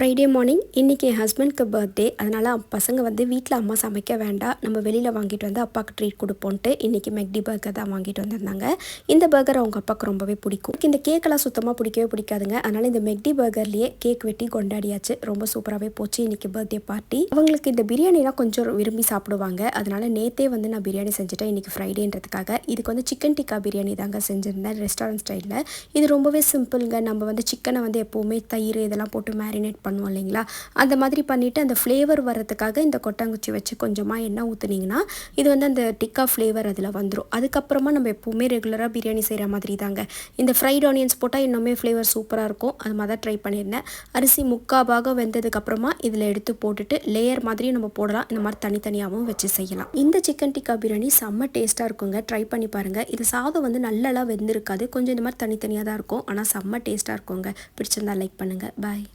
Friday morning இன்றைக்கி என் ஹஸ்பண்ட்க்கு birthday. அதனால் பசங்க வந்து வீட்டில் அம்மா சமைக்க வேண்டாம், நம்ம வெளியில் வாங்கிட்டு வந்து அப்பாவுக்கு ட்ரீட் கொடுப்போன்ட்டு இன்றைக்கி மெக்டி பர்கர் தான் வாங்கிட்டு வந்திருந்தாங்க. இந்த பர்கர் அவங்க அப்பாவுக்கு ரொம்பவே பிடிக்கும். இந்த கேக்கெல்லாம் சுத்தமாக பிடிக்கவே பிடிக்காதுங்க. அதனால் இந்த மெக்டி பர்கர்லேயே கேக் வெட்டி கொண்டாடியாச்சு. ரொம்ப சூப்பராகவே போச்சு இன்றைக்கி பர்த்டே பார்ட்டி. அவங்களுக்கு இந்த பிரியாணிலாம் கொஞ்சம் விரும்பி சாப்பிடுவாங்க. அதனால் நேற்றே வந்து நான் பிரியாணி செஞ்சுட்டேன் இன்றைக்கி ஃப்ரைடேன்றதுக்காக. இதுக்கு வந்து சிக்கன் டிக்கா பிரியாணி தாங்க செஞ்சுருந்தேன் ரெஸ்டாரண்ட் ஸ்டைலில். இது ரொம்பவே சிம்பிளுங்க. நம்ம வந்து சிக்கனை வந்து எப்போவுமே தயிர் இதெல்லாம் போட்டு மேரினேட் பண்ணுவோம் இல்லைங்களா, அந்த மாதிரி பண்ணிவிட்டு அந்த ஃப்ளேவர் வரதுக்காக இந்த கொட்டாங்குச்சி வச்சு கொஞ்சமாக எண்ணெய் ஊற்றுனீங்கன்னா இது வந்து அந்த டிக்கா ஃப்ளேவர் அதில் வந்துடும். அதுக்கப்புறமா நம்ம எப்போவுமே ரெகுலராக பிரியாணி செய்கிற மாதிரி தாங்க இந்த ஃப்ரைட் ஆனியன்ஸ் போட்டால் இன்னுமே ஃப்ளேவர் சூப்பராக இருக்கும். அது மாதிரி தான் ட்ரை பண்ணியிருந்தேன். அரிசி முக்கால் பாகம் வெந்ததுக்கப்புறமா இதில் எடுத்து போட்டுட்டு லேயர் மாதிரியும் நம்ம போடலாம், இந்த மாதிரி தனித்தனியாகவும் வச்சு செய்யலாம். இந்த சிக்கன் டிக்கா பிரியாணி செம்ம டேஸ்ட்டாக இருக்குங்க. ட்ரை பண்ணி பாருங்கள். இது சாதம் வந்து நல்லாலாம் வெந்திருக்காது, கொஞ்சம் இந்த மாதிரி தனித்தனியாக தான் இருக்கும். ஆனால் செம்ம டேஸ்ட்டாக இருக்குங்க. பிடிச்சிருந்தா லைக் பண்ணுங்கள். பாய்.